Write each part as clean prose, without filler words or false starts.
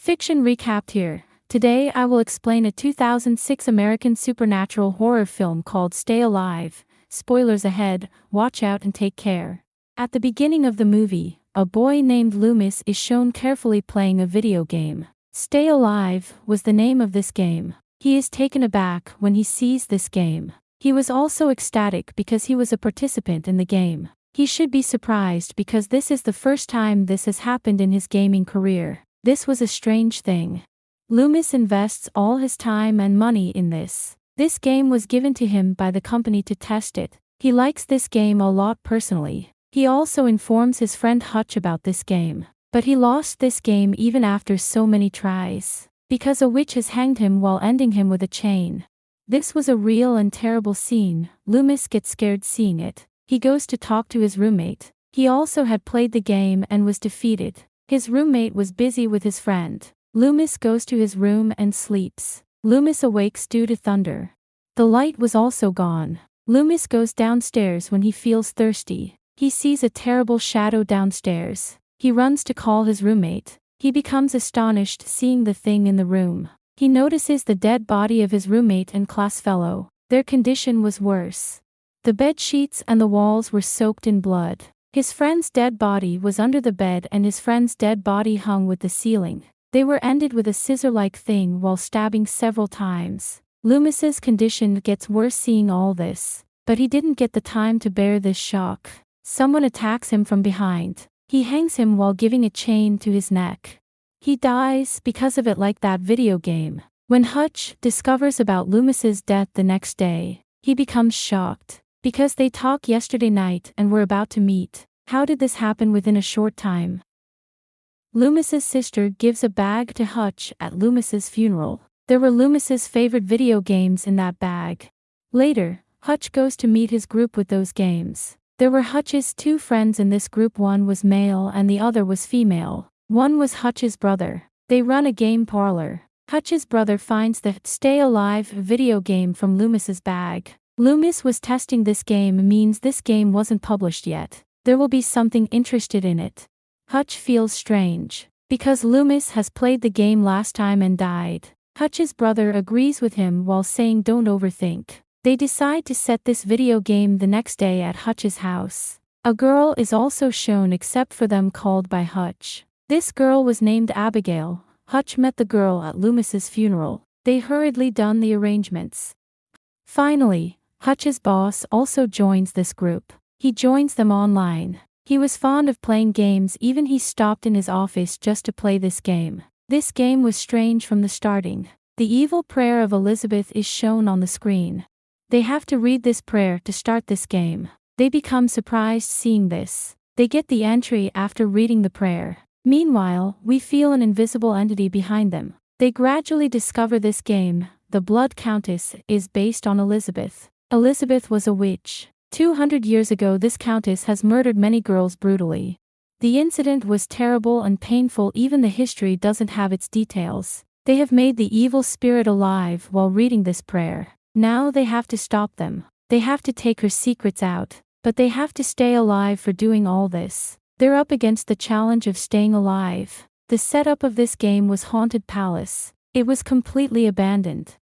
Fiction recapped here. Today I will explain a 2006 American supernatural horror film called Stay Alive. Spoilers ahead, watch out and take care. At the beginning of the movie, a boy named Loomis is shown carefully playing a video game. Stay Alive was the name of this game. He is taken aback when he sees this game. He was also ecstatic because he was a participant in the game. He should be surprised because this is the first time this has happened in his gaming career. This was a strange thing. Loomis invests all his time and money in this. This game was given to him by the company to test it. He likes this game a lot personally. He also informs his friend Hutch about this game. But he lost this game even after so many tries. Because a witch has hanged him while ending him with a chain. This was a real and terrible scene. Loomis gets scared seeing it. He goes to talk to his roommate. He also had played the game and was defeated. His roommate was busy with his friend. Loomis goes to his room and sleeps. Loomis awakes due to thunder. The light was also gone. Loomis goes downstairs when he feels thirsty. He sees a terrible shadow downstairs. He runs to call his roommate. He becomes astonished seeing the thing in the room. He notices the dead body of his roommate and class fellow. Their condition was worse. The bed sheets and the walls were soaked in blood. His friend's dead body was under the bed and his friend's dead body hung with the ceiling. They were ended with a scissor-like thing while stabbing several times. Loomis's condition gets worse seeing all this. But he didn't get the time to bear this shock. Someone attacks him from behind. He hangs him while giving a chain to his neck. He dies because of it like that video game. When Hutch discovers about Loomis's death the next day, he becomes shocked. Because they talked yesterday night and were about to meet. How did this happen within a short time? Loomis's sister gives a bag to Hutch at Loomis's funeral. There were Loomis's favorite video games in that bag. Later, Hutch goes to meet his group with those games. There were Hutch's two friends in this group. One was male and the other was female. One was Hutch's brother. They run a game parlor. Hutch's brother finds the Stay Alive video game from Loomis's bag. Loomis was testing this game means this game wasn't published yet. There will be something interested in it. Hutch feels strange. Because Loomis has played the game last time and died. Hutch's brother agrees with him while saying don't overthink. They decide to set this video game the next day at Hutch's house. A girl is also shown except for them called by Hutch. This girl was named Abigail. Hutch met the girl at Loomis's funeral. They hurriedly done the arrangements. Finally, Hutch's boss also joins this group. He joins them online. He was fond of playing games even he stopped in his office just to play this game. This game was strange from the starting. The evil prayer of Elizabeth is shown on the screen. They have to read this prayer to start this game. They become surprised seeing this. They get the entry after reading the prayer. Meanwhile, we feel an invisible entity behind them. They gradually discover this game, the Blood Countess, is based on Elizabeth. Elizabeth was a witch. 200 years ago this countess has murdered many girls brutally. The incident was terrible and painful. Even the history doesn't have its details. They have made the evil spirit alive while reading this prayer. Now they have to stop them. They have to take her secrets out. But they have to stay alive for doing all this. They're up against the challenge of staying alive. The setup of this game was Haunted Palace. It was completely abandoned.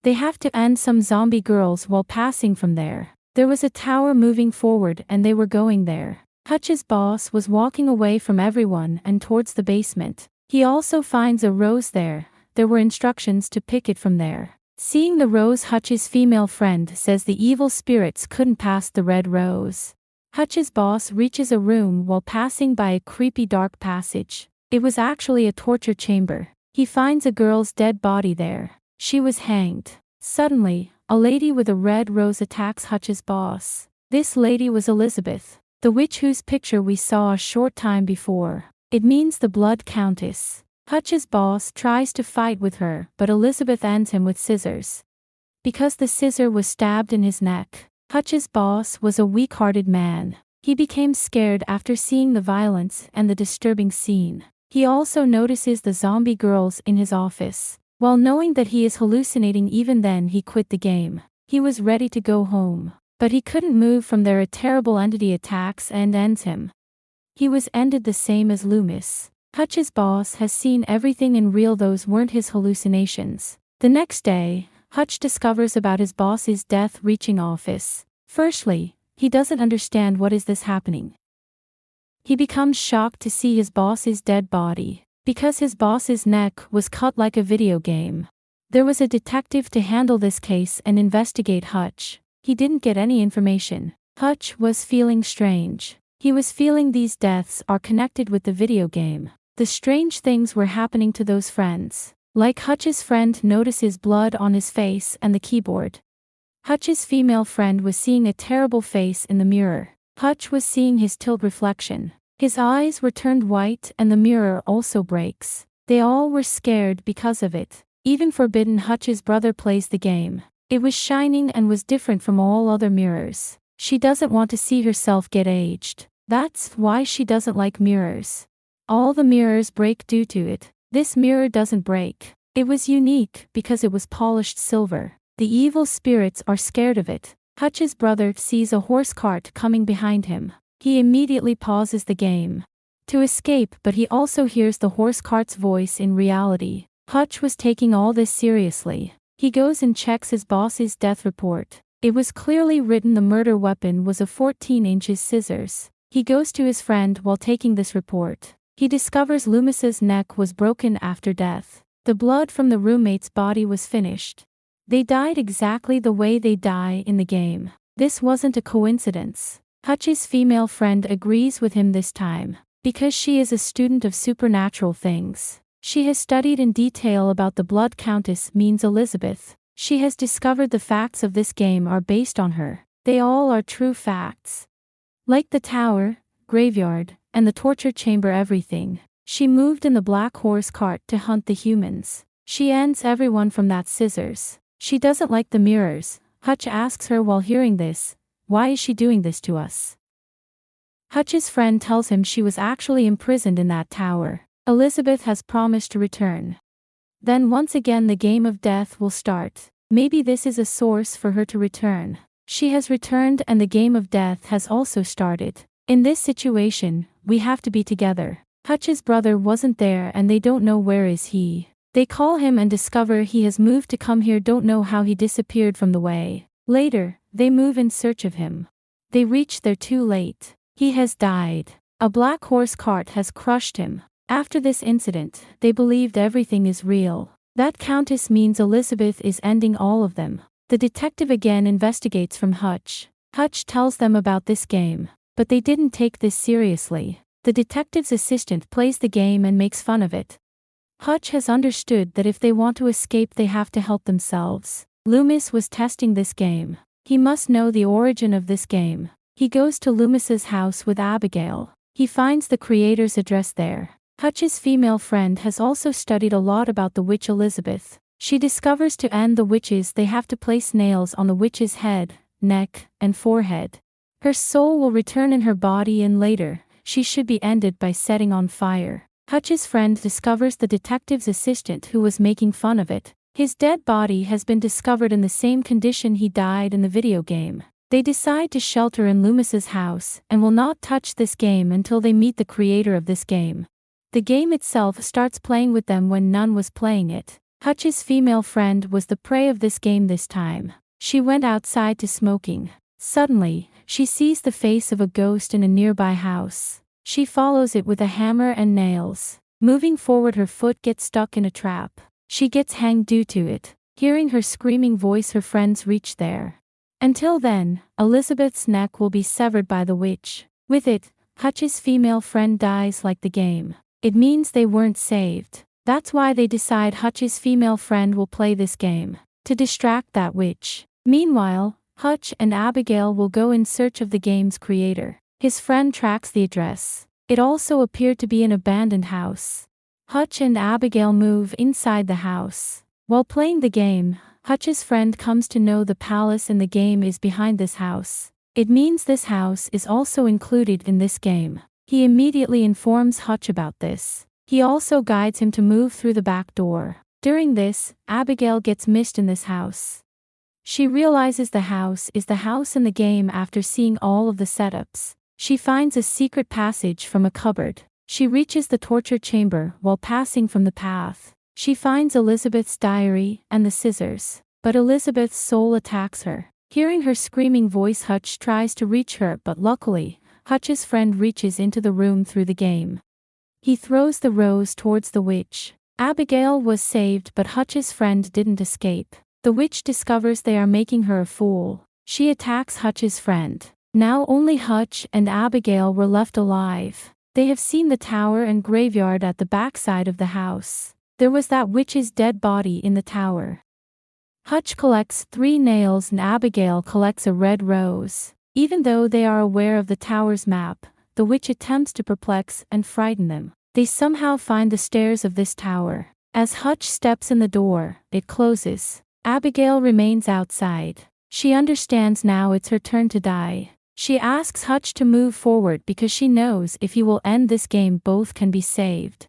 They have to end some zombie girls while passing from there. There was a tower moving forward and they were going there. Hutch's boss was walking away from everyone and towards the basement. He also finds a rose there. There were instructions to pick it from there. Seeing the rose, Hutch's female friend says the evil spirits couldn't pass the red rose. Hutch's boss reaches a room while passing by a creepy dark passage. It was actually a torture chamber. He finds a girl's dead body there. She was hanged. Suddenly, a lady with a red rose attacks Hutch's boss. This lady was Elizabeth, the witch whose picture we saw a short time before. It means the Blood Countess. Hutch's boss tries to fight with her, but Elizabeth ends him with scissors. Because the scissor was stabbed in his neck. Hutch's boss was a weak-hearted man. He became scared after seeing the violence and the disturbing scene. He also notices the zombie girls in his office. While knowing that he is hallucinating, even then he quit the game. He was ready to go home. But he couldn't move from there. A terrible entity attacks and ends him. He was ended the same as Loomis. Hutch's boss has seen everything in real, those weren't his hallucinations. The next day, Hutch discovers about his boss's death reaching office. Firstly, he doesn't understand what is this happening. He becomes shocked to see his boss's dead body, because his boss's neck was cut like a video game. There was a detective to handle this case and investigate Hutch. He didn't get any information. Hutch was feeling strange. He was feeling these deaths are connected with the video game. The strange things were happening to those friends. Like Hutch's friend notices blood on his face and the keyboard. Hutch's female friend was seeing a terrible face in the mirror. Hutch was seeing his tilt reflection. His eyes were turned white and the mirror also breaks. They all were scared because of it. Even Forbidden Hutch's brother plays the game. It was shining and was different from all other mirrors. She doesn't want to see herself get aged. That's why she doesn't like mirrors. All the mirrors break due to it. This mirror doesn't break. It was unique because it was polished silver. The evil spirits are scared of it. Hutch's brother sees a horse cart coming behind him. He immediately pauses the game to escape, but he also hears the horse cart's voice in reality. Hutch was taking all this seriously. He goes and checks his boss's death report. It was clearly written the murder weapon was a 14-inch scissors. He goes to his friend while taking this report. He discovers Loomis's neck was broken after death. The blood from the roommate's body was finished. They died exactly the way they die in the game. This wasn't a coincidence. Hutch's female friend agrees with him this time. Because she is a student of supernatural things. She has studied in detail about the blood countess means Elizabeth. She has discovered the facts of this game are based on her. They all are true facts. Like the tower, graveyard, and the torture chamber, everything. She moved in the black horse cart to hunt the humans. She ends everyone from that scissors. She doesn't like the mirrors. Hutch asks her while hearing this, why is she doing this to us? Hutch's friend tells him she was actually imprisoned in that tower. Elizabeth has promised to return. Then once again the game of death will start. Maybe this is a source for her to return. She has returned and the game of death has also started. In this situation, we have to be together. Hutch's brother wasn't there and they don't know where is he. They call him and discover he has moved to come here, don't know how he disappeared from the way. Later, they move in search of him. They reach there too late. He has died. A black horse cart has crushed him. After this incident, they believed everything is real. That countess means Elizabeth is ending all of them. The detective again investigates from Hutch. Hutch tells them about this game, but they didn't take this seriously. The detective's assistant plays the game and makes fun of it. Hutch has understood that if they want to escape they have to help themselves. Loomis was testing this game. He must know the origin of this game. He goes to Loomis's house with Abigail. He finds the creator's address there. Hutch's female friend has also studied a lot about the witch Elizabeth. She discovers to end the witches they have to place nails on the witch's head, neck, and forehead. Her soul will return in her body and later, she should be ended by setting on fire. Hutch's friend discovers the detective's assistant who was making fun of it. His dead body has been discovered in the same condition he died in the video game. They decide to shelter in Loomis's house and will not touch this game until they meet the creator of this game. The game itself starts playing with them when none was playing it. Hutch's female friend was the prey of this game this time. She went outside to smoking. Suddenly, she sees the face of a ghost in a nearby house. She follows it with a hammer and nails. Moving forward, her foot gets stuck in a trap. She gets hanged due to it. Hearing her screaming voice, her friends reach there. Until then, Elizabeth's neck will be severed by the witch. With it, Hutch's female friend dies like the game. It means they weren't saved. That's why they decide Hutch's female friend will play this game, to distract that witch. Meanwhile, Hutch and Abigail will go in search of the game's creator. His friend tracks the address. It also appeared to be an abandoned house. Hutch and Abigail move inside the house. While playing the game, Hutch's friend comes to know the palace in the game is behind this house. It means this house is also included in this game. He immediately informs Hutch about this. He also guides him to move through the back door. During this, Abigail gets missed in this house. She realizes the house is the house in the game after seeing all of the setups. She finds a secret passage from a cupboard. She reaches the torture chamber while passing from the path. She finds Elizabeth's diary and the scissors, but Elizabeth's soul attacks her. Hearing her screaming voice, Hutch tries to reach her, but luckily, Hutch's friend reaches into the room through the game. He throws the rose towards the witch. Abigail was saved, but Hutch's friend didn't escape. The witch discovers they are making her a fool. She attacks Hutch's friend. Now only Hutch and Abigail were left alive. They have seen the tower and graveyard at the backside of the house. There was that witch's dead body in the tower. Hutch collects 3 nails and Abigail collects a red rose. Even though they are aware of the tower's map, the witch attempts to perplex and frighten them. They somehow find the stairs of this tower. As Hutch steps in the door, it closes. Abigail remains outside. She understands now it's her turn to die. She asks Hutch to move forward because she knows if he will end this game, both can be saved.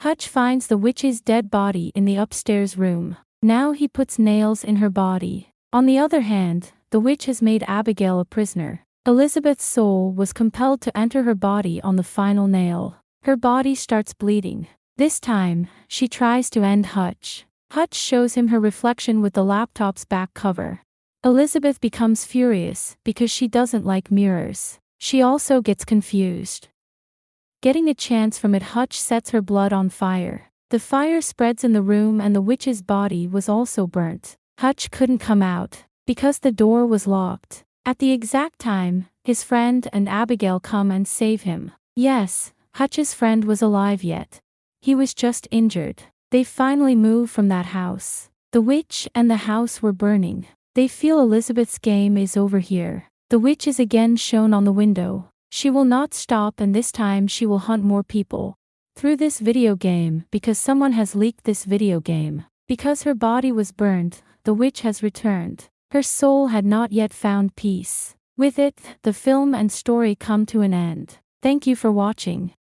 Hutch finds the witch's dead body in the upstairs room. Now he puts nails in her body. On the other hand, the witch has made Abigail a prisoner. Elizabeth's soul was compelled to enter her body on the final nail. Her body starts bleeding. This time, she tries to end Hutch. Hutch shows him her reflection with the laptop's back cover. Elizabeth becomes furious because she doesn't like mirrors. She also gets confused. Getting a chance from it, Hutch sets her blood on fire. The fire spreads in the room and the witch's body was also burnt. Hutch couldn't come out because the door was locked. At the exact time, his friend and Abigail come and save him. Yes, Hutch's friend was alive yet. He was just injured. They finally move from that house. The witch and the house were burning. They feel Elizabeth's game is over here. The witch is again shown on the window. She will not stop, and this time she will hunt more people through this video game because someone has leaked this video game. Because her body was burned, the witch has returned. Her soul had not yet found peace. With it, the film and story come to an end. Thank you for watching.